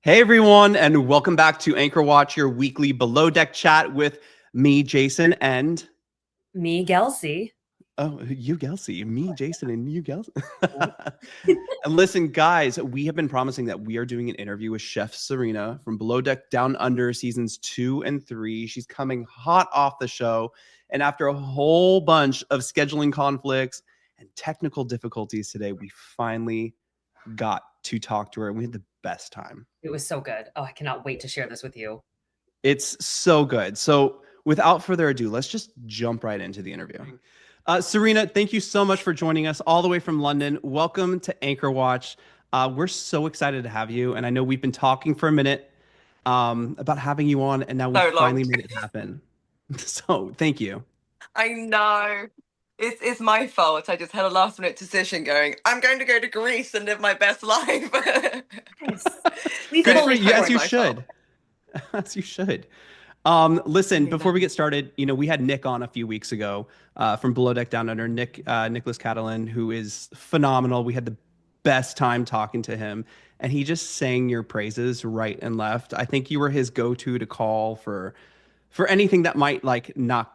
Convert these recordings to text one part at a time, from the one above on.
Hey everyone, and welcome back to Anchor Watch, your weekly below deck chat with me, Jason, and Me, Gelsey. you, Gelsey, me, Jason, and you, Gelsey. And listen, guys, we have been promising that we are doing an interview with Chef Tzarina from Below Deck Down Under seasons 2 and 3. She's coming hot off the show, and after a whole bunch of scheduling conflicts and technical difficulties today, we finally got to talk to her, and we had the best time. It was so good. Oh, I cannot wait to share this with you. It's so good. So without further ado, let's just jump right into the interview. Tzarina, thank you so much for joining us all the way from London. Welcome to Anchor Watch. We're so excited to have you. And I know we've been talking for a minute about having you on, and now we finally made it happen. So thank you. I know. It's my fault. I just had a last minute decision going, I'm going to go to Greece and live my best life. Nice. Good for you, as you should. As you should. Listen, before we get started, we had Nick on a few weeks ago from Below Deck Down Under, Nicholas Catalin, who is phenomenal. We had the best time talking to him, and he just sang your praises right and left. I think you were his go-to to call for anything that might like not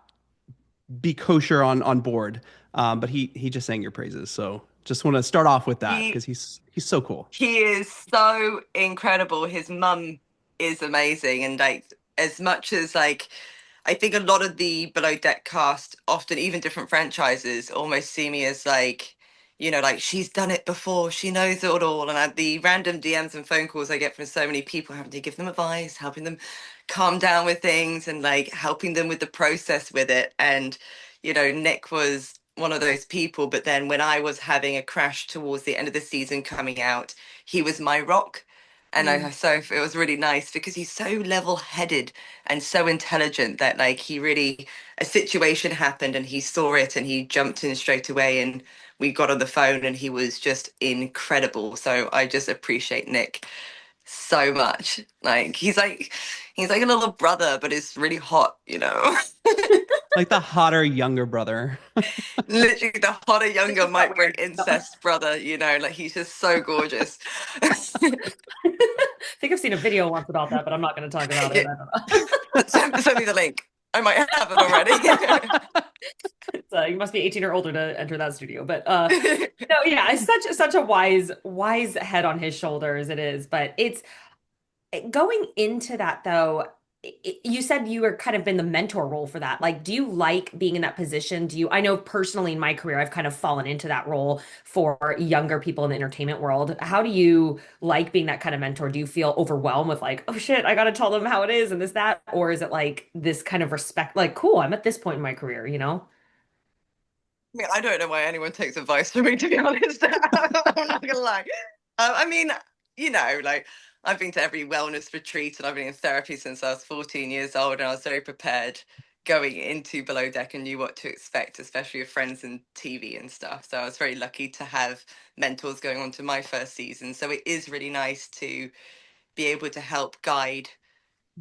be kosher on board. But he just sang your praises. So just want to start off with that because he's so cool. He is so incredible. His mum is amazing, and like as much as like I think a lot of the Below Deck cast, often even different franchises, almost see me as like, like she's done it before, she knows it all. And the random DMs and phone calls I get from so many people having to give them advice, helping them calm down with things, and like helping them with the process with it. And Nick was one of those people. But then when I was having a crash towards the end of the season coming out, he was my rock. And so it was really nice because he's so level-headed and so intelligent that like a situation happened and he saw it and he jumped in straight away, and we got on the phone and he was just incredible. So I just appreciate Nick so much. Like he's like a little brother, but it's really hot. Like the hotter younger brother. Literally the hotter younger might bring incest brother, like he's just so gorgeous. I think I've seen a video once about that, but I'm not going to talk about it. I don't know. Send me the link. I might have it already. You must be 18 or older to enter that studio. But it's such a wise head on his shoulders. It is. But it's going into that though. You said you were kind of in the mentor role for that. Like, do you like being in that position? I know personally in my career, I've kind of fallen into that role for younger people in the entertainment world. How do you like being that kind of mentor? Do you feel overwhelmed with like, oh shit, I got to tell them how it is and this, that? Or is it like this kind of respect, like, cool, I'm at this point in my career, I mean, I don't know why anyone takes advice from me, to be honest. I'm not gonna lie. I mean, like I've been to every wellness retreat and I've been in therapy since I was 14 years old, and I was very prepared going into Below Deck and knew what to expect, especially with friends and TV and stuff. So I was very lucky to have mentors going on to my first season. So it is really nice to be able to help guide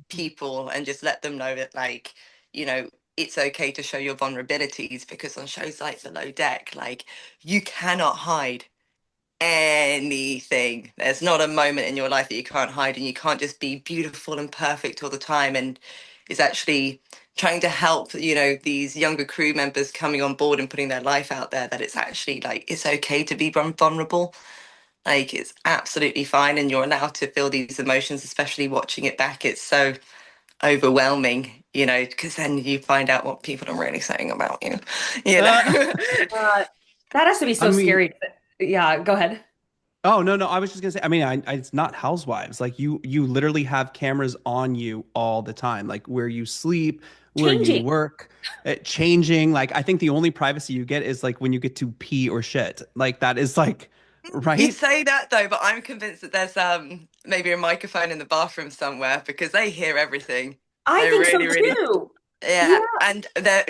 people and just let them know that like, it's okay to show your vulnerabilities, because on shows like Below Deck, like you cannot hide anything. There's not a moment in your life that you can't hide, and you can't just be beautiful and perfect all the time. And it's actually trying to help, these younger crew members coming on board and putting their life out there, that it's actually like it's okay to be vulnerable. Like it's absolutely fine, and you're allowed to feel these emotions, especially watching it back. It's so overwhelming, because then you find out what people are really saying about you. That has to be so scary. Yeah, go ahead. Oh, no. I was just gonna say, I mean, it's not Housewives. Like you literally have cameras on you all the time, like where you sleep, where you work, changing. Like I think the only privacy you get is like when you get to pee or shit. Like that is like, right? You say that though, but I'm convinced that there's maybe a microphone in the bathroom somewhere, because they hear everything. I think so too. Yeah, and they're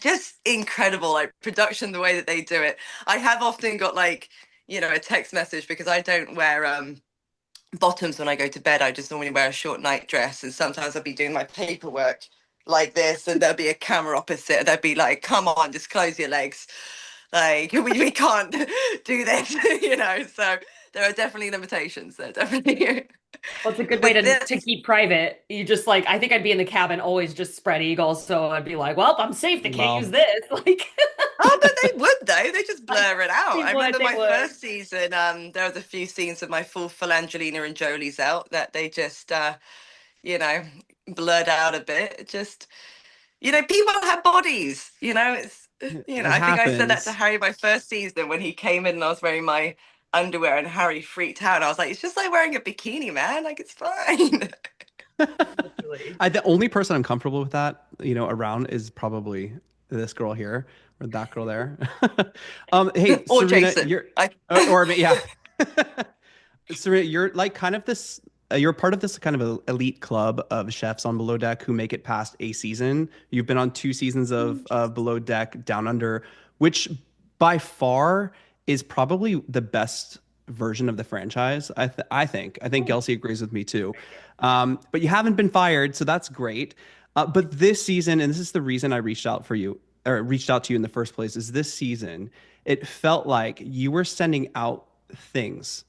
just incredible, like production, the way that they do it. I have often got like, a text message, because I don't wear bottoms when I go to bed. I just normally wear a short night dress, and sometimes I'll be doing my paperwork like this, and there'll be a camera opposite, and they'll be like, come on, just close your legs. Like we can't do this, So there are definitely limitations. There definitely. Well, it's a good way But to keep private. You just like, I think I'd be in the cabin always just spread eagle. So I'd be like, well, I'm safe. They can't use Well, this. Like, oh, but they would though. They just I, blur it out. they I would, remember they my would. first season. There was a few scenes of my full Angelina and Jolie's out that they just, you know, blurred out a bit. It just, people have bodies. It's, it I think I said that to happens. Harry my first season when he came in and I was wearing my underwear and Harry freaked out. I was like, it's just like wearing a bikini, man. Like it's fine. Literally. The only person I'm comfortable with that, around is probably this girl here or that girl there. Hey, Or Tzarina, Jason. yeah. Tzarina, you're like kind of this. You're part of this kind of a elite club of chefs on Below Deck who make it past a season. You've been on 2 seasons of Below Deck Down Under, which by far is probably the best version of the franchise. I think. I think Gelsey agrees with me too. But you haven't been fired, so that's great. But this season, and this is the reason I reached out for you or reached out to you in the first place, is this season it felt like you were sending out things,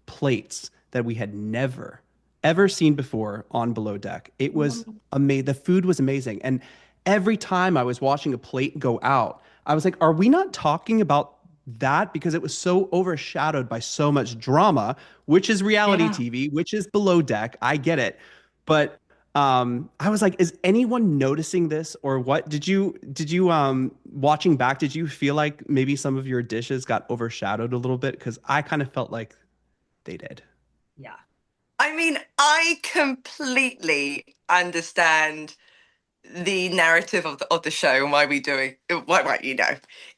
plates that we had never ever seen before on Below Deck. It was amazing. The food was amazing. And every time I was watching a plate go out, I was like, are we not talking about that? Because it was so overshadowed by so much drama, which is reality Yeah. TV, which is Below Deck. I get it. But I was like, is anyone noticing this or what? Did you watching back, did you feel like maybe some of your dishes got overshadowed a little bit? Because I kind of felt like they did. Yeah. I mean, I completely understand the narrative of the show and why we do it.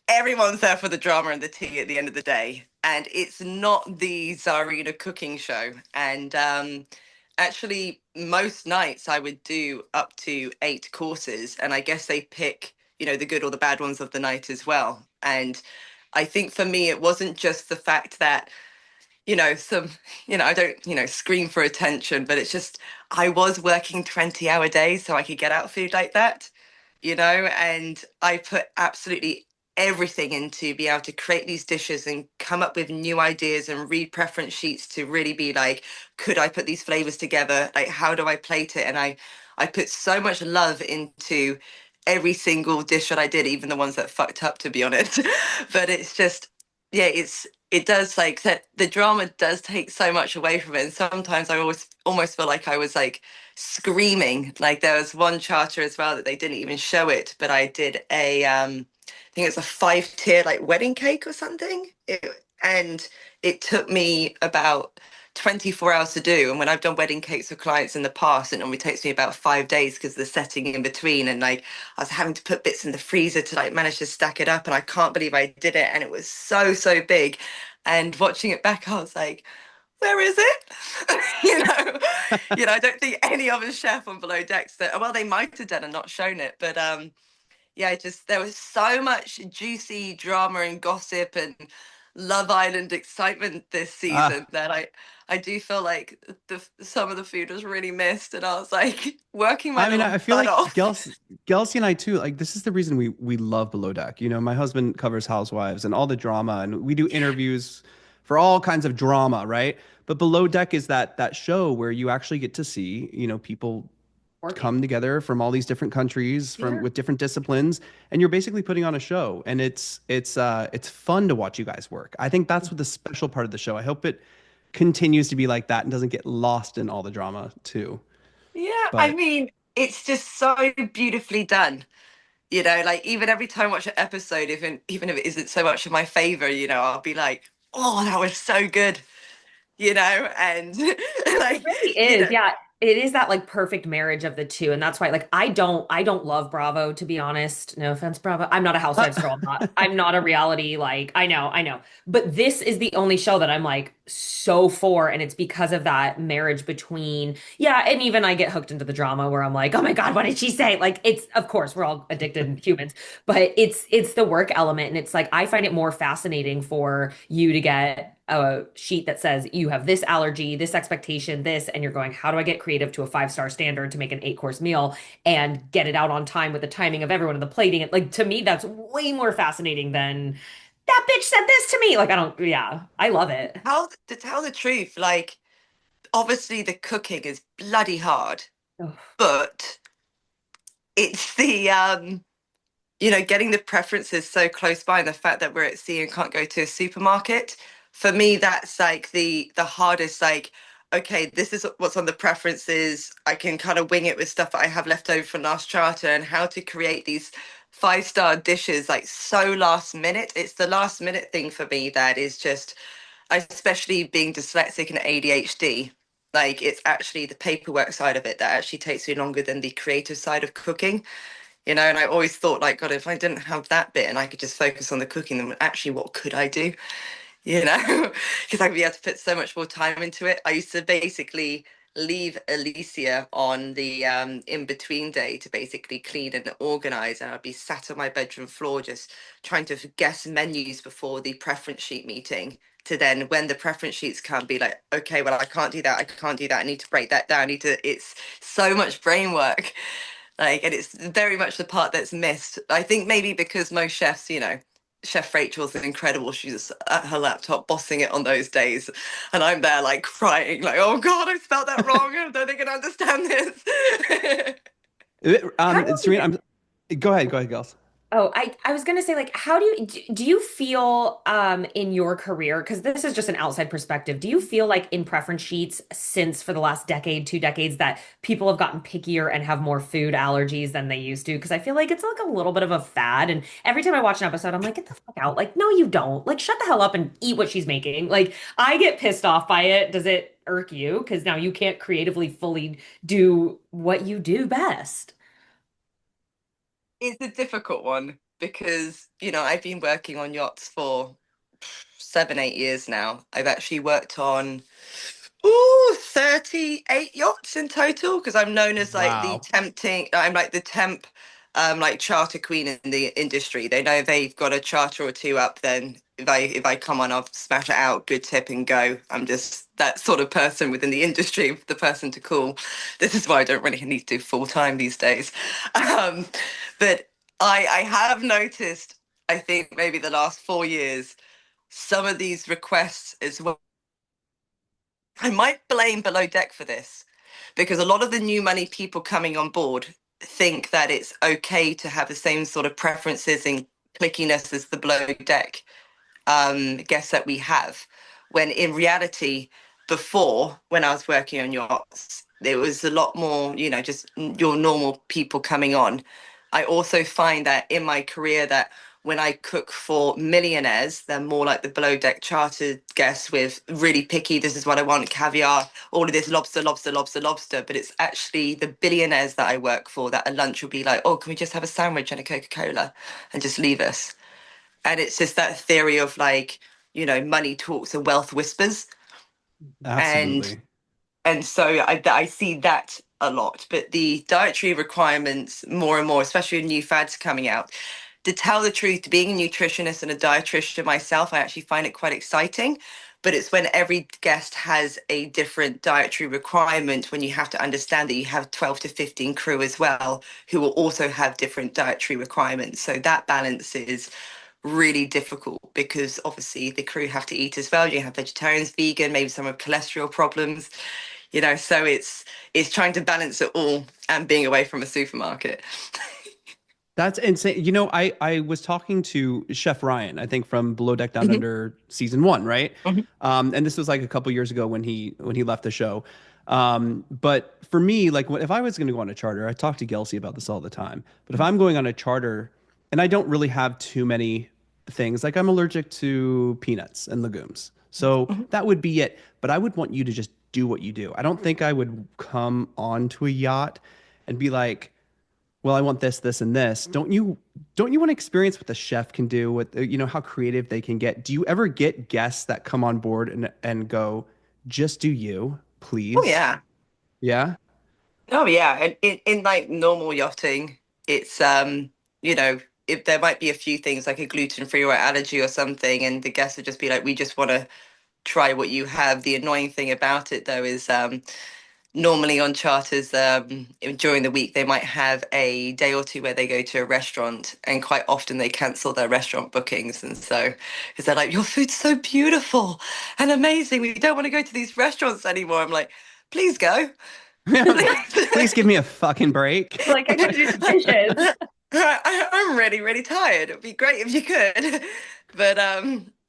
Everyone's there for the drama and the tea at the end of the day. And it's not the Tzarina cooking show. And actually, most nights I would do up to 8 courses. And I guess they pick, the good or the bad ones of the night as well. And I think for me, it wasn't just the fact that some, I don't, scream for attention, but it's just, I was working 20-hour days so I could get out food like that, and I put absolutely everything into be able to create these dishes and come up with new ideas and read preference sheets to really be like, could I put these flavors together? Like, how do I plate it? And I put so much love into every single dish that I did, even the ones that fucked up, to be honest. But it's just, yeah, it does like that. The drama does take so much away from it. And sometimes I almost feel like I was like screaming. Like there was one charter as well that they didn't even show it, but I did I think it's a 5-tier like wedding cake or something. And it took me about 24 hours to do. And when I've done wedding cakes for clients in the past, it normally takes me about 5 days because the setting in between. And like I was having to put bits in the freezer to like manage to stack it up. And I can't believe I did it. And it was so, so big. And watching it back, I was like, where is it? I don't think any other chef on Below Decks that, well, they might have done and not shown it, but yeah, there was so much juicy drama and gossip and Love Island excitement this season that I do feel like some of the food was really missed, and I was like working my I mean, little I feel butt like off. Gelsey and I too, like this is the reason we love Below Deck. My husband covers Housewives and all the drama, and we do interviews for all kinds of drama, right? But Below Deck is that show where you actually get to see, people Working. come together from all these different countries with different disciplines, and you're basically putting on a show, and it's fun to watch you guys work. I think that's what the special part of the show. I hope it continues to be like that and doesn't get lost in all the drama too. Yeah, I But mean, it's just so beautifully done. Like even every time I watch an episode, even if it isn't so much of my favor, I'll be like, oh, that was so good, and It like, really is. Yeah. It is that like perfect marriage of the two. And that's why like I don't love Bravo, to be honest. No offense, Bravo. I'm not a Housewives girl. I'm not a reality, like I know. But this is the only show that I'm like so for. And it's because of that marriage between, yeah, and even I get hooked into the drama where I'm like, oh my God, what did she say? Like it's of course we're all addicted humans, but it's the work element. And it's like I find it more fascinating for you to get a sheet that says you have this allergy, this expectation, this, and you're going, how do I get creative to a 5-star standard to make an 8-course meal and get it out on time with the timing of everyone and the plating? Like to me, that's way more fascinating than that bitch said this to me. Like, I don't, yeah, I love it. How to tell the truth, like obviously the cooking is bloody hard, Ugh. but it's the getting the preferences so close by, and the fact that we're at sea and can't go to a supermarket. For me, that's like the hardest. Like, okay, this is what's on the preferences. I can kind of wing it with stuff that I have left over from last charter, and how to create these 5-star dishes like so last minute. It's the last minute thing for me that is just, especially being dyslexic and ADHD. Like, it's actually the paperwork side of it that actually takes me longer than the creative side of cooking. And I always thought, like, God, if I didn't have that bit and I could just focus on the cooking, then actually what could I do? Because I'd be able to put so much more time into it. I used to basically leave Alicia on the in between day to basically clean and organize, and I'd be sat on my bedroom floor just trying to guess menus before the preference sheet meeting, to then when the preference sheets come be like, okay, well, I can't do that, I can't do that, I need to break that down, it's so much brain work. Like, and it's very much the part that's missed. I think maybe because most chefs, Chef Rachel's incredible. She's at her laptop bossing it on those days. And I'm there like crying, like, oh God, I spelled that wrong. I don't think they can understand this. How do you Tzarina, go ahead, Gels. Oh, I was gonna say, like, how do you feel in your career? Because this is just an outside perspective. Do you feel like in preference sheets since for the last decade, 2 decades, that people have gotten pickier and have more food allergies than they used to? Because I feel like it's like a little bit of a fad. And every time I watch an episode, I'm like, get the fuck out. Like, no, you don't. Like, shut the hell up and eat what she's making. Like, I get pissed off by it. Does it irk you? Because now you can't creatively fully do what you do best. It's a difficult one because, I've been working on yachts for 7, 8 years now. I've actually worked on 38 yachts in total, because I'm known as like Wow. I'm like the temp like charter queen in the industry. They know they've got a charter or two up, then if I come on, I'll smash it out, good tip and go. I'm just that sort of person within the industry, the person to call. This is why I don't really need to do full time these days. But I have noticed, I think maybe the last 4 years, some of these requests as well. I might blame Below Deck for this, because a lot of the new money people coming on board think that it's okay to have the same sort of preferences and clickiness as the Below Deck guests that we have. When in reality, before, when I was working on yachts, there was a lot more, just your normal people coming on. I also find that in my career that when I cook for millionaires, they're more like the below deck chartered guests with really picky, this is what I want, caviar, all of this lobster, lobster, lobster, lobster. But it's actually the billionaires that I work for that at lunch will be like, oh, can we just have a sandwich and a Coca-Cola and just leave us? And it's just that theory of like, money talks and wealth whispers. And Absolutely. and so I see that a lot. But the dietary requirements more and more, especially with new fads coming out, to tell the truth, being a nutritionist and a dietitian myself, I actually find it quite exciting. But it's when every guest has a different dietary requirement, when you have to understand that you have 12 to 15 crew as well, who will also have different dietary requirements. So that balance is really difficult, because obviously the crew have to eat as well. You have vegetarians, vegan, maybe some with cholesterol problems, so it's trying to balance it all and being away from a supermarket. That's insane. I was talking to Chef Ryan, I think from Below Deck Down Mhm, Under season 1, right? mhm, And this was like a couple years ago when he left the show. But for me, like if I was going to go on a charter, I talk to Gelsey about this all the time. But if I'm going on a charter and I don't really have too many things, like I'm allergic to peanuts and legumes, so mhm. that would be it. But I would want you to just do what you do. I don't think I would come onto a yacht and be like, well, I want this, this, and this. Don't you want to experience what the chef can do, what how creative they can get? Do you ever get guests that come on board and go, just do you, Oh please? yeah. Yeah. Oh yeah. And in like normal yachting, it's if there might be a few things like a gluten-free or allergy or something, and the guests would just be like, we just want to try what you have. The annoying thing about it though is normally on charters, during the week, they might have a day or two where they go to a restaurant, and quite often they cancel their restaurant bookings. And so, because they're like, your food's so beautiful and amazing, we don't want to go to these restaurants anymore. I'm like, please go. Please give me a fucking break. Like, I gotta do the dishes. I'm really, really tired. It'd be great if you could, but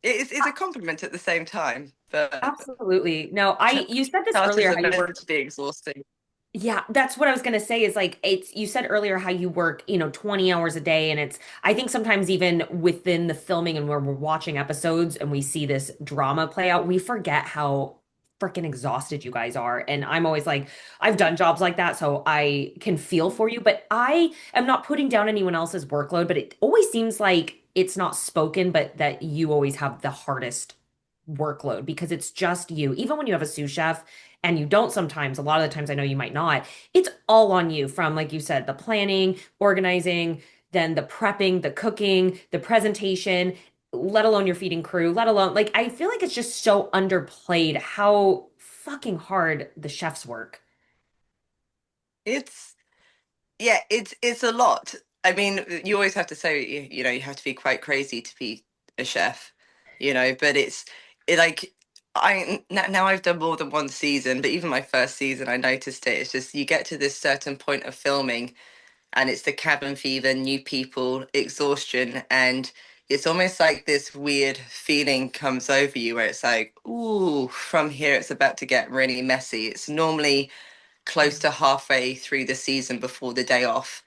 it's a compliment at the same time. But Absolutely. No, you said this charters earlier are how you meant work. to be exhausting. Yeah, that's what I was gonna say is like you said earlier how you work, 20 hours a day, and I think sometimes even within the filming and where we're watching episodes and we see this drama play out, we forget how freaking exhausted you guys are. And I'm always like, I've done jobs like that, so I can feel for you, but I am not putting down anyone else's workload, but it always seems like it's not spoken, but that you always have the hardest workload because it's just you. Even when you have a sous chef and you don't sometimes, a lot of the times I know you might not, it's all on you from, like you said, the planning, organizing, then the prepping, the cooking, the presentation, let alone your feeding crew, let alone, like, I feel like it's just so underplayed how fucking hard the chefs work. It's Yeah, it's a lot. I mean, you always have to say, you have to be quite crazy to be a chef, but like now I've done more than one season, but even my first season, I noticed it. It's just you get to this certain point of filming, and it's the cabin fever, new people, exhaustion, and it's almost like this weird feeling comes over you where it's like, ooh, from here it's about to get really messy. It's normally close to halfway through the season before the day off.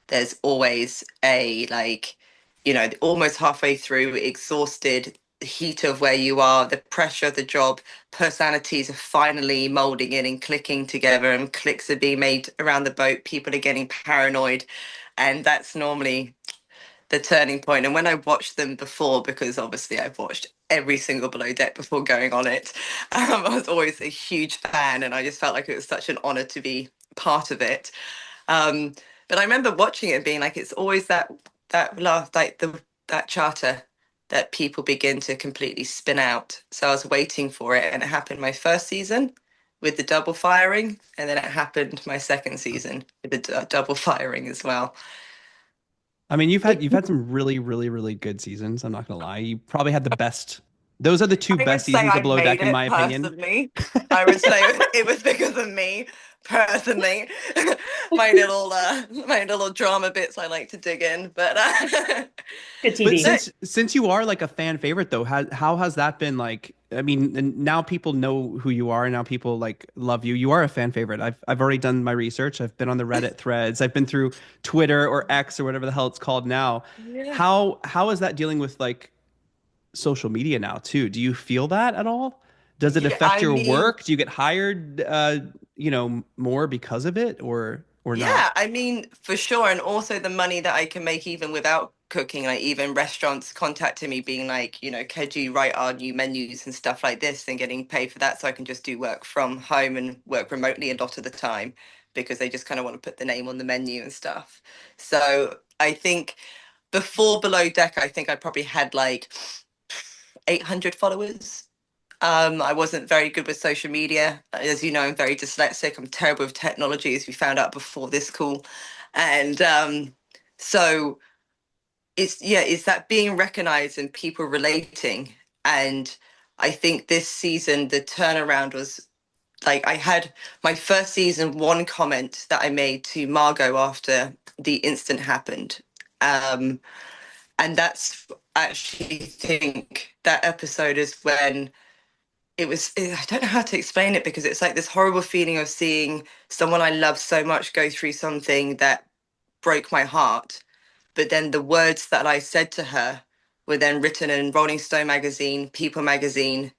There's always almost halfway through, exhausted, the heat of where you are, the pressure of the job, personalities are finally molding in and clicking together, and clicks are being made around the boat. People are getting paranoid. And that's normally the turning point. And when I watched them before, because obviously I've watched every single Below Deck before going on it, I was always a huge fan, and I just felt like it was such an honor to be part of it. Um, but I remember watching it and being like, it's always that last that charter that people begin to completely spin out. So I was waiting for it, and it happened my first season with the double firing, and then it happened my second season with the double firing as well. I mean, you've had some really, really, really good seasons. I'm not gonna lie. You probably had the best. Those are the two I would best say seasons of I Below Deck, made in it my opinion. personally. I would say it was because of me personally. My little drama bits I like to dig in, but Good But TV. since you are like a fan favorite though, how has that been like? I mean, and now people know who you are, and now people like love you. You are a fan favorite. I've already done my research. I've been on the Reddit threads. I've been through Twitter or X or whatever the hell it's called now. yeah. How is that dealing with like social media now too? Do you feel that at all? Does it Yeah, affect I your mean, work? Do you get hired more because of it or not? yeah, I mean, for sure. And also the money that I can make even without cooking, like even restaurants contacting me being like, could you write our new menus and stuff like this, and getting paid for that so I can just do work from home and work remotely a lot of the time, because they just kind of want to put the name on the menu and stuff. So I think before Below Deck, I think I probably had like 800 followers. I wasn't very good with social media. As you know, I'm very dyslexic. I'm terrible with technology, as we found out before this call. And so it's that being recognized and people relating. And I think this season, the turnaround was like, I had my first season, one comment that I made to Margot after the incident happened. Um, and that's actually, think that episode is when I don't know how to explain it, because it's like this horrible feeling of seeing someone I love so much go through something that broke my heart. But then the words that I said to her were then written in Rolling Stone magazine, People magazine,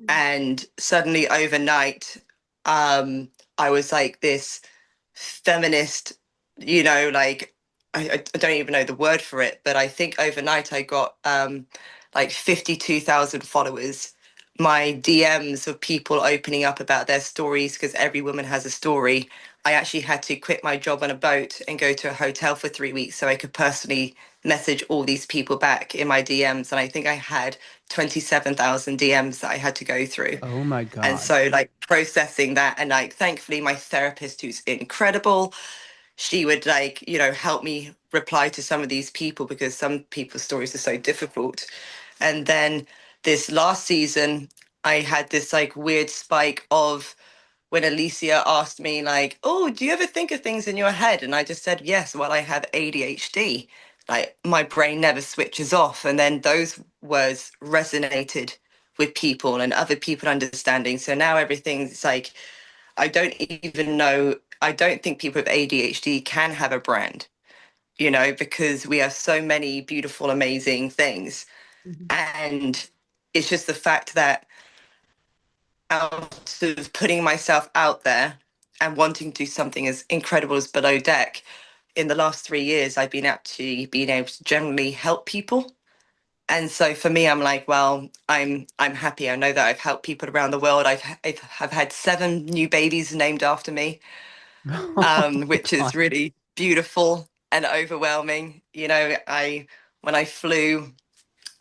and suddenly overnight, I was like this feminist, like I don't even know the word for it, but I think overnight I got like 52,000 followers my DMs of people opening up about their stories, because every woman has a story. I actually had to quit my job on a boat and go to a hotel for 3 weeks so I could personally message all these people back in my DMs. And I think I had 27,000 DMs that I had to go through. Oh my And God. so, like, processing that, and like, thankfully, my therapist, who's incredible, she would, like, help me reply to some of these people because some people's stories are so difficult. And then this last season, I had this like weird spike of when Alicia asked me, like, oh, do you ever think of things in your head? And I just said, yes, well, I have ADHD. Like, my brain never switches off. And then those words resonated with people and other people understanding. So now everything's like, I don't even know, I don't think people with ADHD can have a brand, because we have so many beautiful, amazing things. Mhm. And it's just the fact that out of putting myself out there and wanting to do something as incredible as Below Deck, in the last 3 years, I've been actually being able to generally help people. And so for me, I'm like, well, I'm happy. I know that I've helped people around the world. I've had 7 new babies named after me, Oh my which is God. really beautiful and overwhelming. When I flew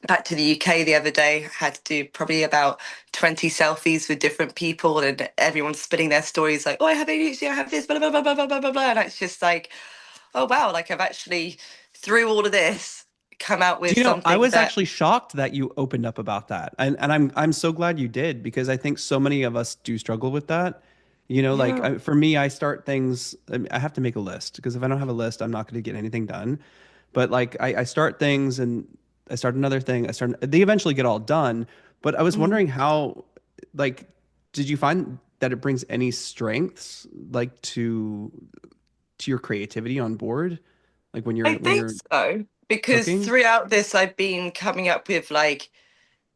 back to the UK the other day, had to do probably about 20 selfies with different people, and everyone's spitting their stories like, oh, I have ADHD, I have this, blah, blah, blah, blah, blah, blah, blah, blah. And it's just like, oh, wow, like I've actually, through all of this, come out Do with you know, I something was that, actually shocked that you opened up about that. And I'm so glad you did because I think so many of us do struggle with that. Like yeah. for me, I start things, I have to make a list because if I don't have a list, I'm not going to get anything done. But like I start things and I start another thing. They eventually get all done. But I was Mm. wondering how, like, did you find that it brings any strengths like to your creativity on board? Like when I you're think so, because cooking? throughout this, I've been coming up with like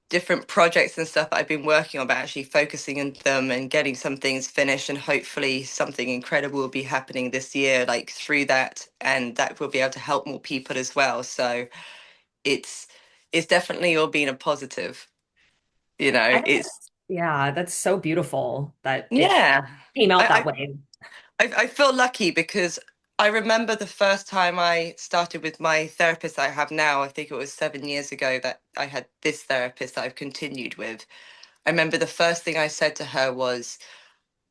different projects and stuff that I've been working on, but actually focusing on them and getting some things finished, and hopefully something incredible will be happening this year, like through that, and that will be able to help more people as well. So it's it's definitely all been a positive. I think It's that's, yeah, that's so beautiful that it yeah. came out that I, way. I feel lucky because I remember the first time I started with my therapist I have now. I think it was 7 years ago that I had this therapist that I've continued with. I remember the first thing I said to her was,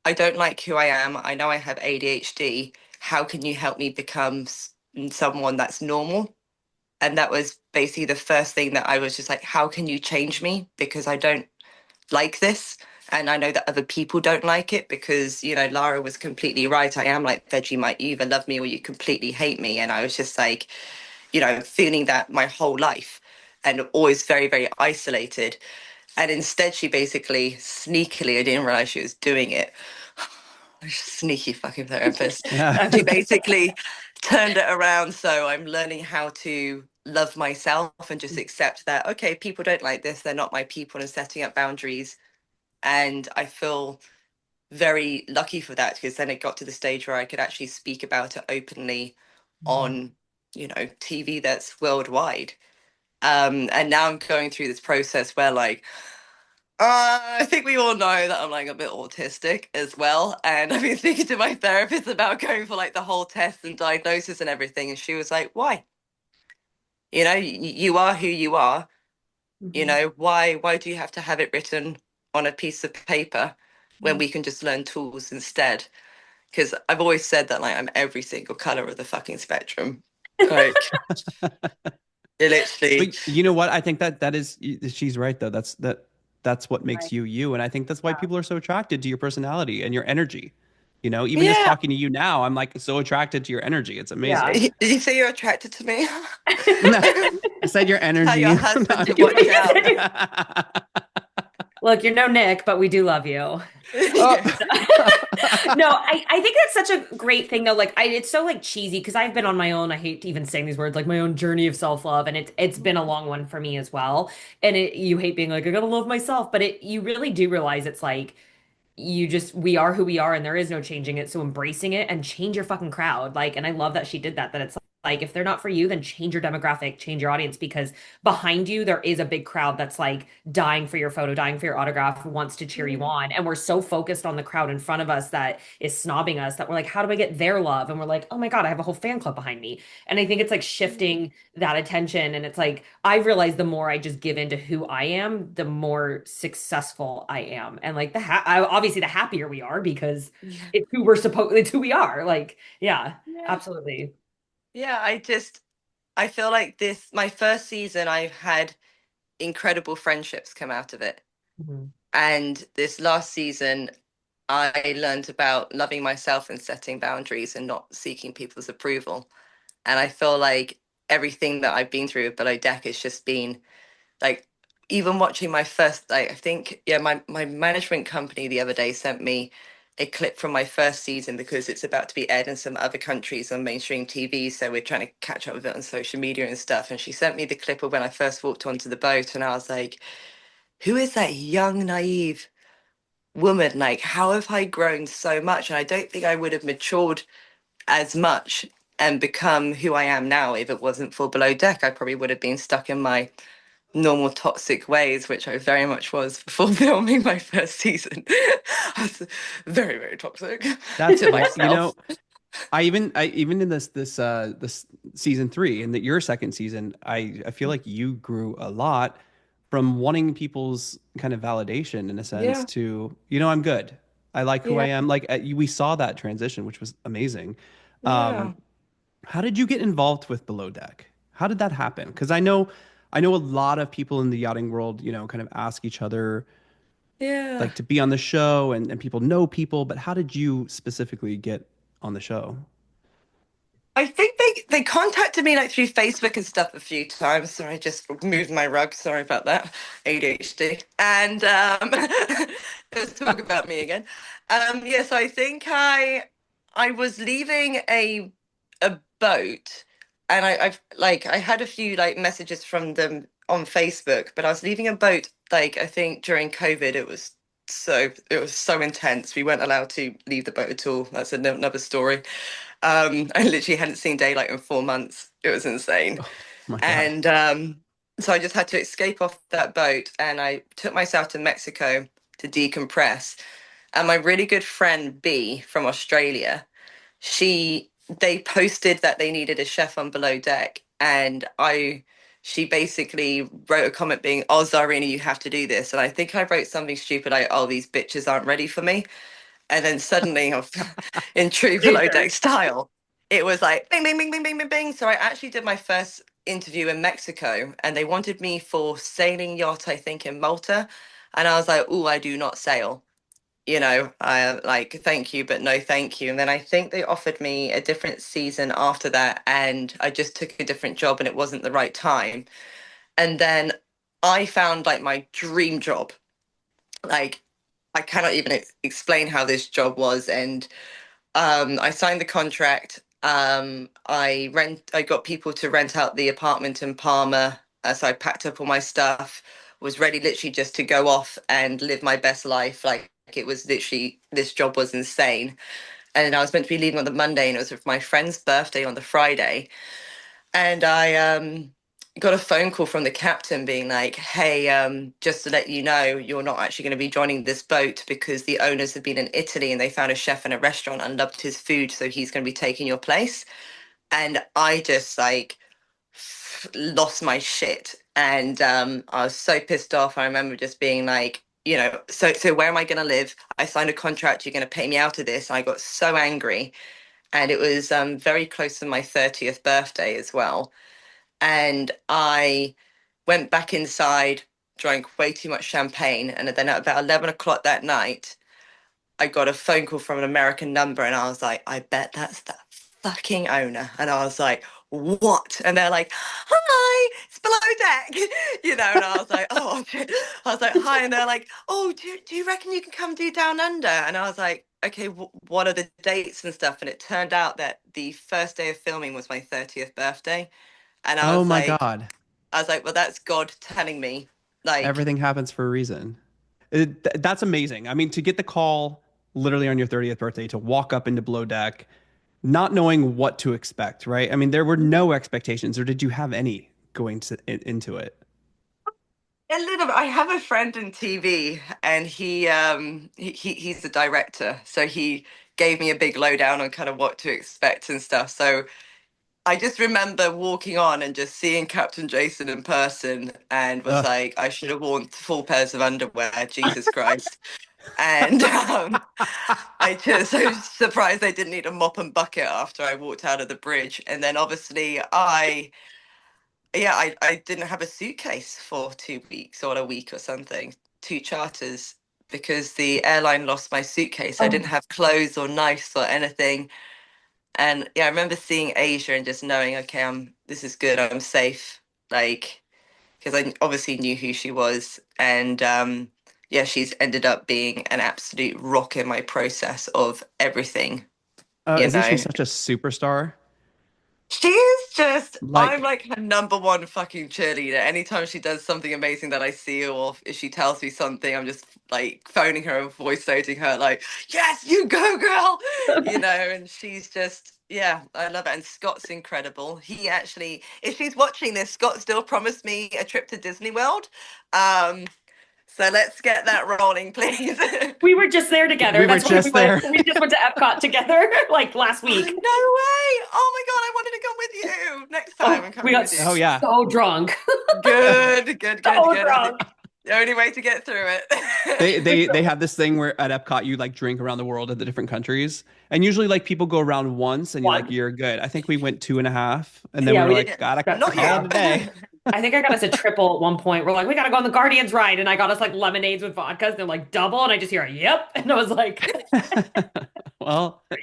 I don't like who I am. I know I have ADHD. How can you help me become someone that's normal? And that was basically the first thing that I was just like, how can you change me? Because I don't like this. And I know that other people don't like it because, Lara was completely right. I am like Vegemite. You either love me or you completely hate me. And I was just like, feeling that my whole life and always very, very isolated. And instead, she basically sneakily, I didn't realize she was doing it. Sneaky fucking therapist. Yeah. She basically turned it around. So I'm learning how to love myself and just accept that, okay, people don't like this. They're not my people, and setting up boundaries. And I feel very lucky for that because then it got to the stage where I could actually speak about it openly on, TV that's worldwide. And now I'm going through this process where, like, I think we all know that I'm like a bit autistic as well. And I've been speaking to my therapist about going for like the whole test and diagnosis and everything. And she was like, why? You are who you are. Mhm. Why do you have to have it written on a piece of paper when we can just learn tools instead? Because I've always said that like I'm every single color of the fucking spectrum. Like it literally, But you know what? I think that is she's right though. That's what makes Right. you you, and I think that's why Yeah. people are so attracted to your personality and your energy. Even just yeah. talking to you now, I'm like so attracted to your energy. It's Yeah. amazing. Did you say you're attracted to me? I said your Tell your energy. No, husband I'm to watch kidding. out. Look, you're no Nick, but we do love you. Oh. Yeah. No, I think that's such a great thing though. Like it's so like cheesy because I've been on my own, I hate even saying these words, like my own journey of self-love. And it's been a long one for me as well. And you hate being like, I gotta love myself, but you really do realize it's like we are who we are and there is no changing it. So embracing it and change your fucking crowd. Like, and I love that she did that, that it's like if they're not for you, then change your demographic, change your audience, because behind you there is a big crowd that's like dying for your photo, dying for your autograph, wants to cheer you on. And we're so focused on the crowd in front of us that is snobbing us that we're like, how do I get their love? And we're like, oh my God, I have a whole fan club behind me. And I think it's like shifting that attention. And it's like, I've realized the more I just give into who I am, the more successful I am. And like obviously the happier we are because Yeah. it's who we are. Like, yeah, Yeah. absolutely. Yeah, I feel like my first season, I've had incredible friendships come out of it. Mhm. And this last season, I learned about loving myself and setting boundaries and not seeking people's approval. And I feel like everything that I've been through with Below Deck has just been like, even watching my first, like, I think, yeah, my management company the other day sent me a clip from my first season because it's about to be aired in some other countries on mainstream TV. So we're trying to catch up with it on social media and stuff. And she sent me the clip of when I first walked onto the boat, and I was like, who is that young, naive woman? Like, how have I grown so much? And I don't think I would have matured as much and become who I am now if it wasn't for Below Deck. I probably would have been stuck in my normal toxic ways, which I very much was before filming my first season. I was very, very toxic That's to like, myself. I even in this season 3 and that your second season, I feel like you grew a lot from wanting people's kind of validation in a sense Yeah, to, I'm good. I like who I yeah, am. Like we saw that transition, which was amazing. Um, yeah, how did you get involved with Below Deck? How did that happen? Because I know a lot of people in the yachting world, kind of ask each other yeah. like to be on the show and people know people, but how did you specifically get on the show? I think they contacted me like through Facebook and stuff a few times. Sorry, I just moved my rug. Sorry about that. ADHD. And let's talk about me again. Yeah, so I think I was leaving a boat, and I've like I had a few like messages from them on Facebook, but I was leaving a boat like I think during COVID. It was so intense. We weren't allowed to leave the boat at all. That's another story. I literally hadn't seen daylight in 4 months. It was insane. Oh my God. And so I just had to escape off that boat, and I took myself to Mexico to decompress. And my really good friend B from Australia, she they posted that they needed a chef on Below Deck, and she basically wrote a comment being, "Oh, Tzarina, you have to do this." And I think I wrote something stupid like, "Oh, these bitches aren't ready for me." And then suddenly, in true Below Deck style, it was like bing, bing, bing, bing, bing, bing, bing. So I actually did my first interview in Mexico, and they wanted me for sailing yacht, I think, in Malta. And I was like, oh, I do not sail. I like, thank you, but no, thank you. And then I think they offered me a different season after that, and I just took a different job, and it wasn't the right time. And then I found like my dream job. Like, I cannot even explain how this job was. And I signed the contract. I got people to rent out the apartment in Palma. So I packed up all my stuff, was ready literally just to go off and live my best life. Like it was literally, this job was insane. And I was meant to be leaving on the Monday, and it was with my friend's birthday on the Friday. And I got a phone call from the captain being like, hey, just to let you know, you're not actually going to be joining this boat because the owners have been in Italy and they found a chef in a restaurant and loved his food. So he's going to be taking your place. And I just like lost my shit. And I was so pissed off. I remember just being like, so where am I going to live? I signed a contract. You're going to pay me out of this. And I got so angry. And it was very close to my 30th birthday as well. And I went back inside, drank way too much champagne, and then at about 11 o'clock that night, I got a phone call from an American number, and I was like, I bet that's the fucking owner. And I was like, what? And they're like, hi, it's Below Deck, and I was like, oh, okay. I was like, hi. And they're like, oh, do you reckon you can come do Down Under? And I was like, okay, what are the dates and stuff? And it turned out that the first day of filming was my 30th birthday. And Oh my God. I was like, well, that's God telling me, like, Everything happens for a reason. That's amazing. I mean, to get the call literally on your 30th birthday to walk up into Below Deck not knowing what to expect, right? I mean, there were no expectations, or did you have any going into it? A little bit. I have a friend in TV, and he's the director, so he gave me a big lowdown on kind of what to expect and stuff. So I just remember walking on and just seeing Captain Jason in person, and was Ugh. like, I should have worn full pairs of underwear. Jesus Christ! And I was surprised they didn't need a mop and bucket after I walked out of the bridge. And then obviously I didn't have a suitcase for 2 weeks or a week or something, two charters, because the airline lost my suitcase. I didn't Oh, have clothes or knives or anything. And yeah, I remember seeing Asia and just knowing, okay, this is good, I'm safe. Like, because I obviously knew who she was. And yeah, she's ended up being an absolute rock in my process of everything, you Isn't she know. such a superstar? She's just, I'm Like, like her number one fucking cheerleader. Anytime she does something amazing that I see, or if she tells me something, I'm just like phoning her and voice noting her, like, yes, you go, girl, you know. And she's just, yeah, I love it. And Scott's incredible. He actually, if she's watching this, Scott still promised me a trip to Disney World. Um, so let's get that rolling, please. we were just there together. we were That's why just there. we just went to Epcot together like last Oh, no week. way. Oh my God, I wanted to come with you. Next time I'm Oh, we coming got with you. Oh yeah. so drunk. Good, good, good, So good. drunk. The only way to get through They it. they they have this thing where at Epcot you like drink around the world at the different countries, and usually like people go around once and One. you're good. I think we went 2.5, and then we Yeah, were we like, did. gotta Got Not call it three. a day. you. I think I got us a triple at one point. We're like, we gotta go on the Guardians ride, and I got us like lemonades with vodkas. They're like double, and I just hear a yep, and I was like, Well, I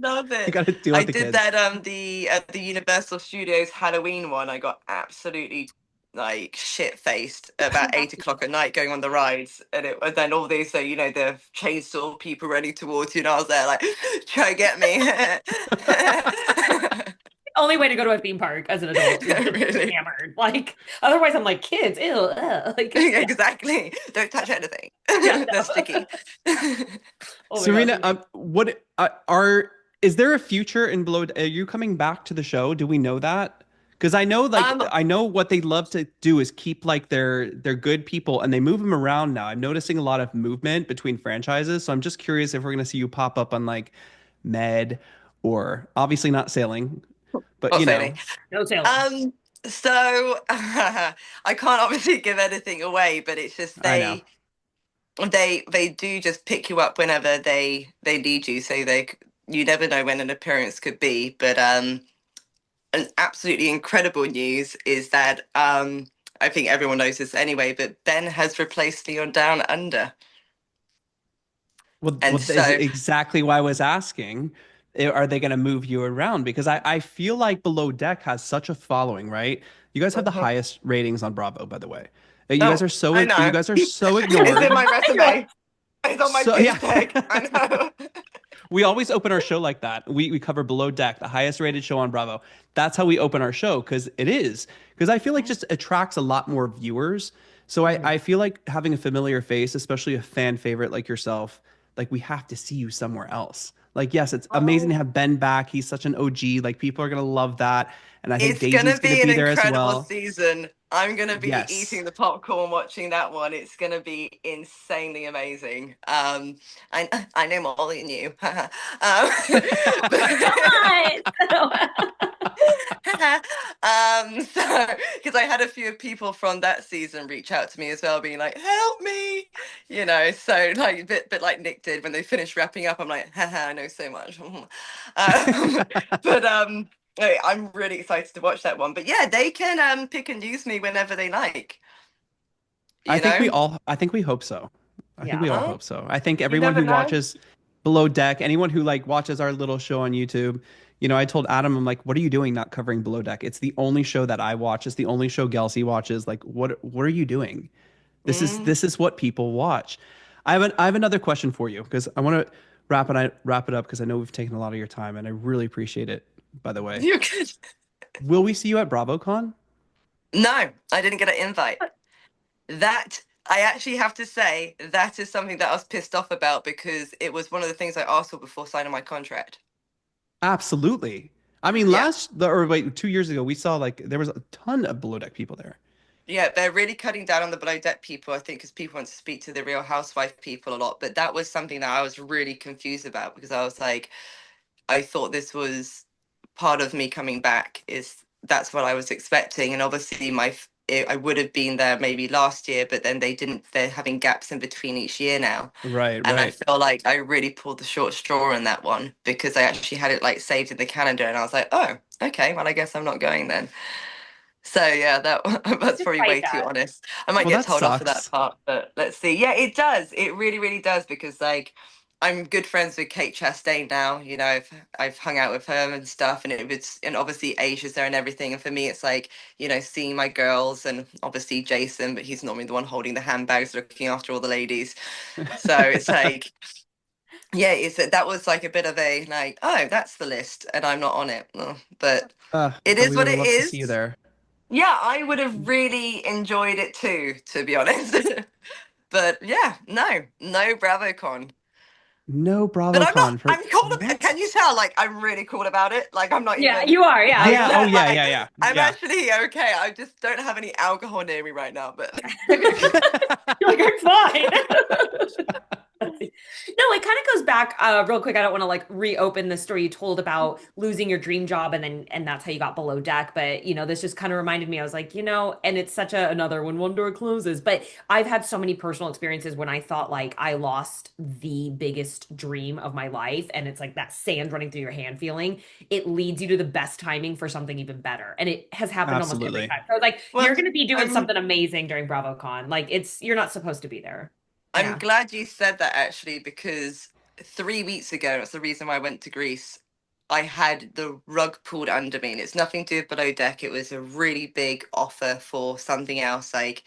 love you it. got to deal I with the did kids. that the at the Universal Studios Halloween one. I got absolutely like shit faced about 8 o'clock at night going on the rides, and it was then all these, so you know, the chainsaw people running towards you, and I was there like, try to get me. only way to go to a theme park as an adult is just Really. hammered. Like, otherwise, I'm like, kids, ew, like, yeah, Exactly. Don't touch anything. yeah, They're no. sticky. Oh my gosh. Serena, what are is there a future in Below? Are you coming back to the show? Do we know that? Because I know, like, Um, I know what they love to do is keep like their good people, and they move them around now. I'm noticing a lot of movement between franchises, so I'm just curious if we're gonna see you pop up on like Med, or obviously not sailing, but or sailing. No sailing. Um, so I can't obviously give anything away, but it's just I know. they do just pick you up whenever they need you. So you never know when an appearance could be. But an absolutely incredible news is that I think everyone knows this anyway, but Ben has replaced me on Down Under. And This is so exactly why I was asking. Are they going to move you around? Because I feel like Below Deck has such a following, right? You guys have the Mhm. highest ratings on Bravo, by the way. Oh, I You know. guys are so It's in ignored. my resume. It's on my So pitch yeah. deck. I know. We always open our show like that. We cover Below Deck, the highest rated show on Bravo. That's how we open our show, because it is. Because I feel like just attracts a lot more viewers. So Mhm. I feel like having a familiar face, especially a fan favorite like yourself, like we have to see you somewhere else. Like, yes, it's amazing to Oh. have Ben back. He's such an OG. Like, people are gonna love that. And I think It's gonna Daisy's gonna be an be there as incredible well. season. I'm gonna be Yes. eating the popcorn watching that one. It's gonna be insanely amazing. I know more than you. Come So because I had a few people from that season reach out to me as well, being like, "Help me," you know. So like bit like Nick did when they finished wrapping up. I'm like, "Haha, I know so much." But I'm really excited to watch that one. But yeah, they can pick and use me whenever they like. You know? I think we hope so. I think we all Yeah. Huh? hope so. I think You everyone never who know. watches Below Deck, anyone who like watches our little show on YouTube, I told Adam, I'm like, what are you doing not covering Below Deck? It's the only show that I watch. It's the only show Gelsey watches. Like, what are you doing? Mm. This is what people watch. I have another question for you, because I want to wrap it up, because I know we've taken a lot of your time, and I really appreciate it, by the way. You could. Will we see you at BravoCon? No, I didn't get an invite. That I actually have to say that is something that I was pissed off about because it was one of the things I asked for before signing my contract. Absolutely. I mean, Yeah. or wait, 2 years ago, we saw like there was a ton of below deck people there. Yeah, they're really cutting down on the below deck people, I think, because people want to speak to the Real Housewife people a lot. But that was something that I was really confused about, because I was like, I thought this was part of me coming back, is that's what I was expecting. And obviously I would have been there maybe last year, but then they're having gaps in between each year now. Right, And I right. feel like I really pulled the short straw in that one, because I actually had it like saved in the calendar, and I was like, oh, okay, well, I guess I'm not going then. So yeah, that's probably Despite way too that. honest. I might Well, get that told off for that sucks. part, but let's see. Yeah, it does. It really, really does, because like I'm good friends with Kate Chastain now. You know, I've hung out with her and stuff, and and obviously Aisha's there and everything. And for me, it's like, seeing my girls, and obviously Jason, but he's normally the one holding the handbags, looking after all the ladies. So it's like, yeah, that was like a bit of a like, oh, that's the list, and I'm not on it. But it But is we what would have it loved to see you is. there. Yeah, I would have really enjoyed it too, to be honest. But yeah, no BravoCon. No But I'm not. BravoCon for I'm cool. what? Can you tell? Like, I'm really cool about it. Like, I'm not Yeah, even. you are. Yeah. Yeah. Oh, yeah, Like, yeah, yeah, I'm yeah. actually okay. I just don't have any alcohol near me right now. But You're like, I'm fine. No, it kind of goes back real quick. I don't want to like reopen the story you told about losing your dream job and that's how you got below deck. But this just kind of reminded me. I was like, and it's such another when one door closes. But I've had so many personal experiences when I thought like I lost the biggest dream of my life, and it's like that sand running through your hand feeling. It leads you to the best timing for something even better, and it has happened almost every Absolutely. time. So like well, you're going to be doing I'm something amazing during BravoCon. Like you're not supposed to be there. I'm Yeah. glad you said that, actually, because 3 weeks ago, that's the reason why I went to Greece. I had the rug pulled under me, and it's nothing to do with below deck. It was a really big offer for something else, like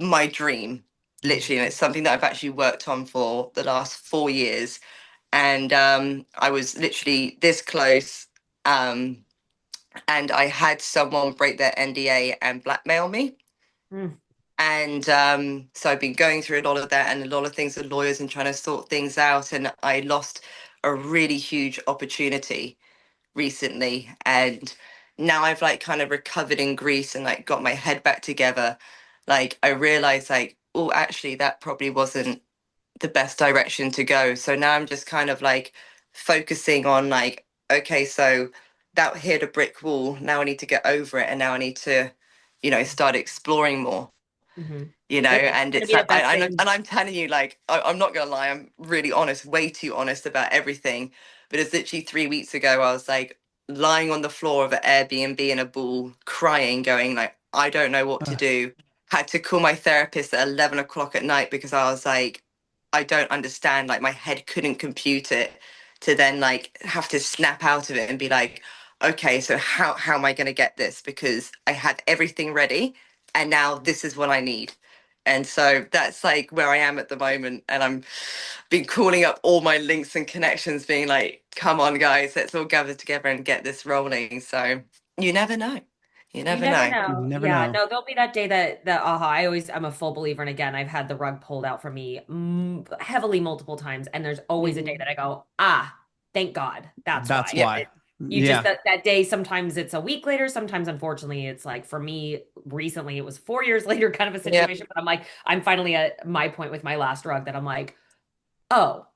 my dream, literally, and it's something that I've actually worked on for the last 4 years. And I was literally this close, um, and I had someone break their NDA and blackmail me. Mm. And so I've been going through a lot of that, and a lot of things with lawyers and trying to sort things out. And I lost a really huge opportunity recently. And now I've like kind of recovered in Greece and like got my head back together. Like I realized like, oh, actually that probably wasn't the best direction to go. So now I'm just kind of like focusing on like, okay, so that hit a brick wall. Now I need to get over it, and now I need to, start exploring more. Hmm. It's And gonna it's be the best and thing. I'm telling you, like, I'm not gonna lie, I'm really honest, way too honest about everything. But it's literally 3 weeks ago, I was like lying on the floor of an Airbnb in a ball, crying, going like, I don't know what to Uh, do. Had to call my therapist at 11 o'clock at night, because I was like, I don't understand. Like my head couldn't compute it, to then like have to snap out of it and be like, okay, so how am I gonna get this? Because I had everything ready, and now this is what I need. And so that's like where I am at the moment. And I'm been calling up all my links and connections, being like, come on, guys, let's all gather together and get this rolling. So you never know. You You never never know. you know. never Yeah, know. no, there'll be that day that I'm a full believer. And again, I've had the rug pulled out for me heavily multiple times. And there's always a day Mhm. that I go, thank God. That's That's why. Yeah. why. You just Yeah. that day, sometimes it's a week later, sometimes unfortunately it's like for me recently it was 4 years later kind of a Yeah. situation. But I'm like, I'm finally at my point with my last rug that I'm like, oh,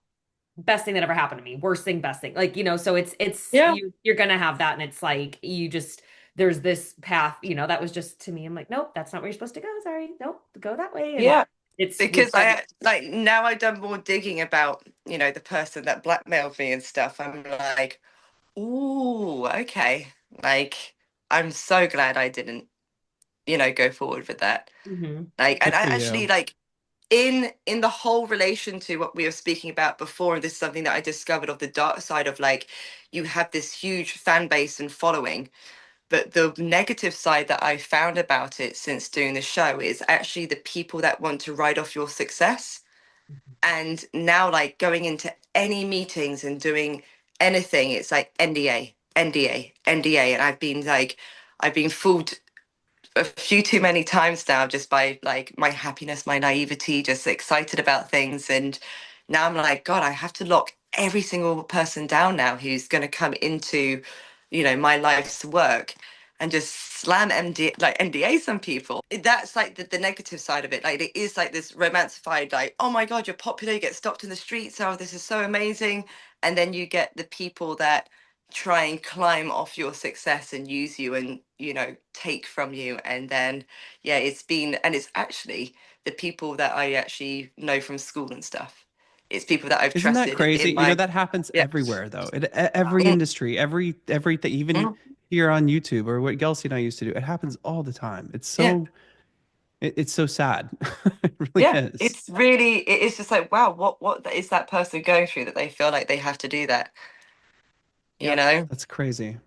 best thing that ever happened to me, worst thing, best thing, like so it's Yeah. you're gonna have that, and it's like you just there's this path, that was just to me, I'm like, nope, that's not where you're supposed to go, sorry, nope, go that way. And Yeah. we've Because done. I like now I've done more digging about, the person that blackmailed me and stuff. I'm like, ooh, okay. Like, I'm so glad I didn't, go forward with that. Mhm. Like, and Good I for actually you. like in the whole relation to what we were speaking about before, and this is something that I discovered of the dark side of like, you have this huge fan base and following, but the negative side that I found about it since doing the show is actually the people that want to write off your success. And now, like going into any meetings and doing anything, it's like NDA, NDA, NDA. And I've been fooled a few too many times now, just by like my happiness, my naivety, just excited about things. And now I'm like, God, I have to lock every single person down now who's going to come into, my life's work and just slam NDAs on people. That's like the negative side of it. Like it is like this romancified, like, oh my God, you're popular, you get stopped in the streets. Oh, this is so amazing. And then you get the people that try and climb off your success and use you and, take from you. And then, yeah, it's actually the people that I actually know from school and stuff. It's people that I've Isn't that trusted crazy? in my, That happens yeah. everywhere though. Every Mm, industry, everything, even mm, here on YouTube or what Gelsey and I used to do. It happens all the time. yeah. It's so sad. It really Yeah, is. it is just like, wow, what is that person going through that they feel like they have to do that, you Yep. know? That's crazy.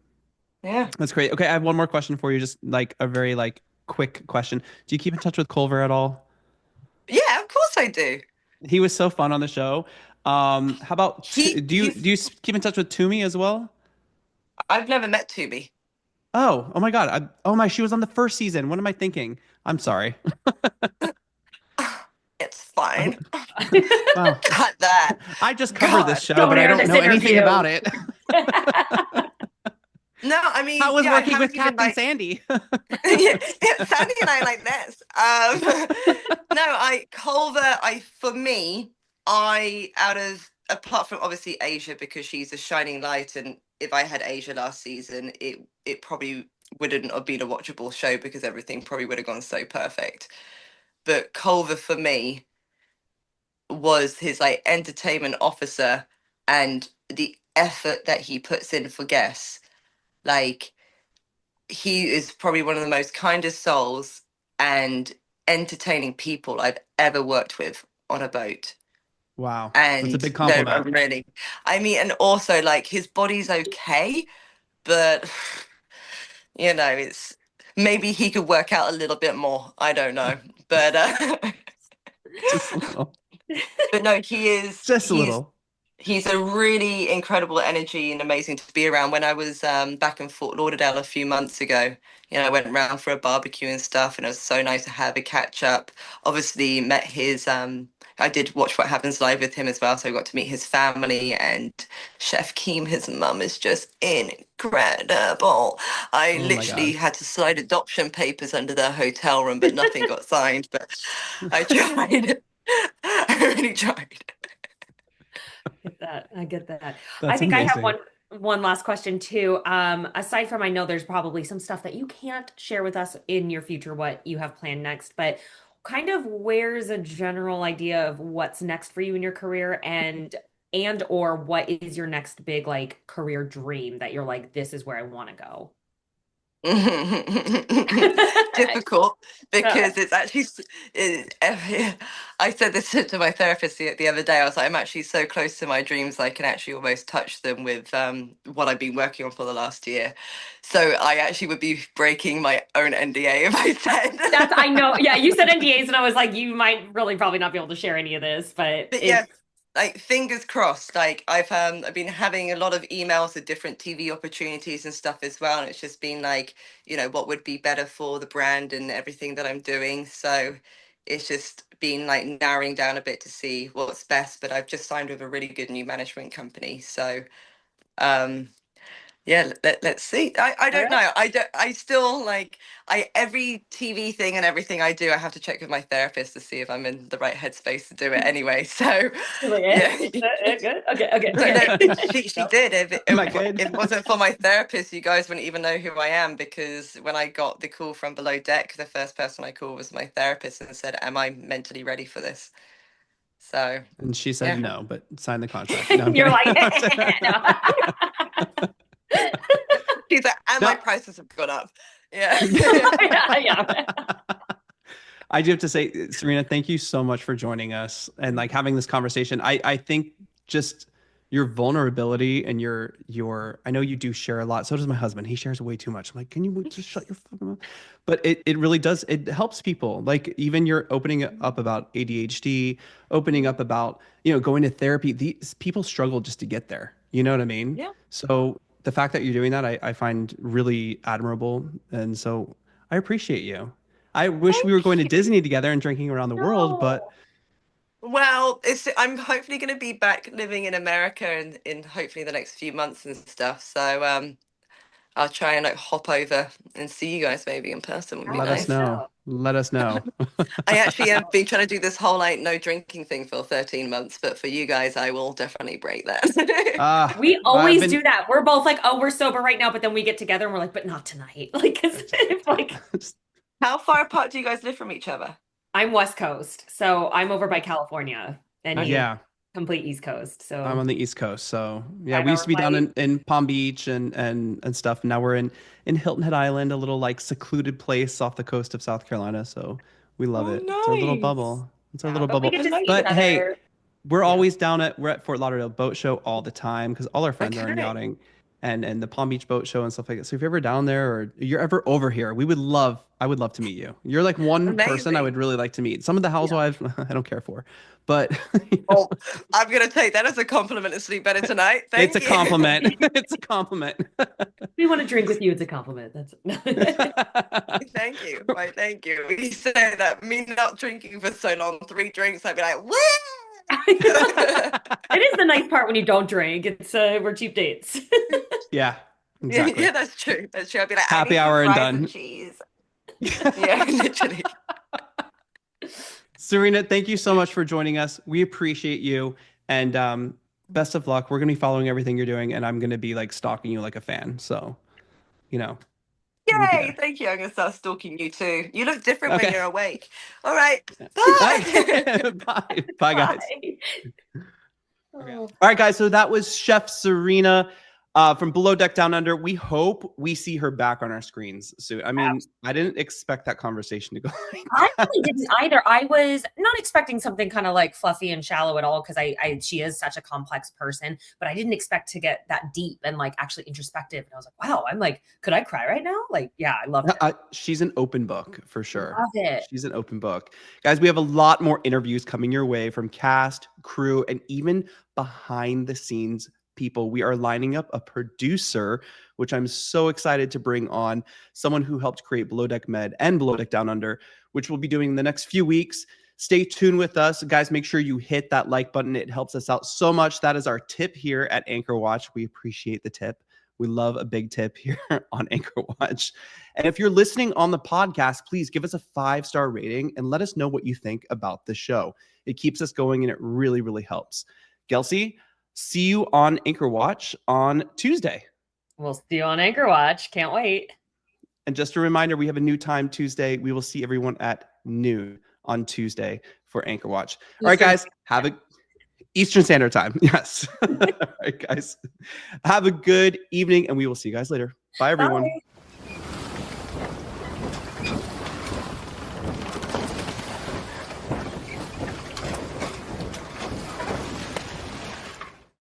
Yeah. That's great. Okay, I have one more question for you, just like a very like quick question. Do you keep in touch with Culver at all? Yeah, of course I do. He was so fun on the show. How about He's keep in touch with Toomey as well? I've never met Tubi. Oh my God. Oh my, she was on the first season. What am I thinking? I'm sorry. It's fine. Wow. Cut that. I just cover this God. show, Don't but I air don't this know anything interview. about it. No, I mean, How was yeah, I working with haven't even Captain like Sandy? yeah, Sandy and I like this. No, Culver, for me, out of apart from obviously Aesha because she's a shining light, and if I had Aesha last season, it probably wouldn't have been a watchable show because everything probably would have gone so perfect. But Culver for me was his like entertainment officer and the effort that he puts in for guests. Like he is probably one of the most kindest souls and entertaining people I've ever worked with on a boat. Wow. That's a And big no, compliment. I'm really, I mean, and also like his body's okay, but it's maybe he could work out a little bit more. I don't know, but Just a little. but no, he is. Just a little. He's a really incredible energy and amazing to be around. When I was back in Fort Lauderdale a few months ago, I went around for a barbecue and stuff, and it was so nice to have a catch up. Obviously, met his. I did watch What Happens Live with him as well, so I got to meet his family and Chef Keem. His mum is just incredible. I Oh my literally God. had to slide adoption papers under their hotel room, but nothing got signed. But I tried. I really tried. Get that. I get that. I That's think I have amazing. one last question too. Aside from I know there's probably some stuff that you can't share with us in your future, what you have planned next, but kind of where's a general idea of what's next for you in your career and or what is your next big like career dream that you're like, this is where I want to go? Difficult Uh, because it's actually I said this to my therapist the other day. I was like, I'm actually so close to my dreams I can actually almost touch them with what I've been working on for the last year, so I actually would be breaking my own NDA if I said I know. Yeah, you said NDAs, and I was like, you might really probably not be able to share any of this, but but it's yeah, like fingers crossed. Like I've been having a lot of emails with different TV opportunities and stuff as well, and it's just been like, what would be better for the brand and everything that I'm doing. So it's just been like narrowing down a bit to see what's best. But I've just signed with a really good new management company, so um yeah, let's see. I all don't right. know. I still like every TV thing and everything I do, I have to check with my therapist to see if I'm in the right headspace to do it anyway. So You're like, yeah. good. Okay, okay, No, no, okay. she No. did. If Am I good? if it wasn't for my therapist, you guys wouldn't even know who I am because when I got the call from below deck, the first person I called was my therapist and said, "Am I mentally ready for this?" So And she said yeah. no, but sign the contract. No, I'm You're kidding. like, no. She's like, and my No. prices have gone up. Yeah. Yeah, yeah. I do have to say, Tzarina, thank you so much for joining us and like having this conversation. I think just your vulnerability and your I know you do share a lot. So does my husband. He shares way too much. I'm like, can you just shut your fucking mouth? But it really does. It helps people. Like even you're opening up about ADHD, opening up about, going to therapy. These people struggle just to get there. You know what I mean? Yeah. So the fact that you're doing that, I find really admirable. And so I appreciate you. I wish we were going to Thank you. Disney together and drinking around the world, but No. Well, I'm hopefully going to be back living in America in hopefully the next few months and stuff. So I'll try and like hop over and see you guys maybe in person. Would be Let us nice. know. Let us know. I actually have been trying to do this whole like no drinking thing for 13 months, but for you guys, I will definitely break that. We always do that. We're both like, oh, we're sober right now, but then we get together and we're like, but not tonight. Like, it's like, how far apart do you guys live from each other? I'm West Coast, so I'm over by California, and he's yeah, complete East Coast. So I'm on the East Coast. So yeah, 5 we used to be hour down flight. in Palm Beach and stuff. And now we're in Hilton Head Island, a little like secluded place off the coast of South Carolina. So we love it. It's our little Nice. bubble. It's our Yeah, little but we bubble. get to see each But hey, other. we're Yeah. always we're at Fort Lauderdale Boat Show all the time because all our friends are in Okay. yachting and the Palm Beach Boat Show and stuff like that. So if you're ever down there or you're ever over here, I would love to meet you. You're like one person I Amazing. would really like to meet. Some of the housewives I don't care for, but you Oh, know, I'm going to take that as a compliment and sleep better tonight. it's Thank a you. compliment. It's a compliment. We want to drink with you. It's a compliment. That's Thank you. Right, thank you. We say that me not drinking for so long, 3 drinks, I'd be like, woo! it is the nice part when you don't drink. It's we're cheap dates. Yeah, exactly. Yeah, that's true. That's true. I'd be like, Happy I need some hour and fries done. cheese. Yeah, literally. Tzarina, thank you so much for joining us. We appreciate you. And best of luck. We're going to be following everything you're doing. And I'm going to be like stalking you like a fan. So, you know. we'll be Yay, there. thank you. I'm going to start stalking you too. You look different Okay. when you're awake. All right. Bye. Bye. Bye, guys. Oh. All right, guys. So that was Chef Tzarina from Below Deck Down Under. We hope we see her back on our screens soon. I mean, I didn't expect that conversation to go like I that. really didn't either. I was not expecting something kind of like fluffy and shallow at all because she is such a complex person, but I didn't expect to get that deep and like actually introspective. And I was like, wow, I'm like, could I cry right now? Like, yeah, I love it. She's an open book for sure. Love it. She's an open book. Guys, we have a lot more interviews coming your way from cast, crew, and even behind the scenes people. We are lining up a producer, which I'm so excited to bring on, someone who helped create Below Deck Med and Below Deck Down Under, which we'll be doing in the next few weeks. Stay tuned with us. Guys, make sure you hit that like button. It helps us out so much. That is our tip here at Anchor Watch. We appreciate the tip. We love a big tip here on Anchor Watch. And if you're listening on the podcast, please give us a 5-star rating and let us know what you think about the show. It keeps us going and it really, really helps. Gelsey, see you on Anchor Watch on Tuesday. We'll see you on Anchor Watch. Can't wait. And just a reminder, we have a new time Tuesday. We will see everyone at noon on Tuesday for Anchor Watch. All right, guys, have a Eastern Standard Time. Yes. All right, guys, have a good evening, and we will see you guys later. Bye, everyone. Bye.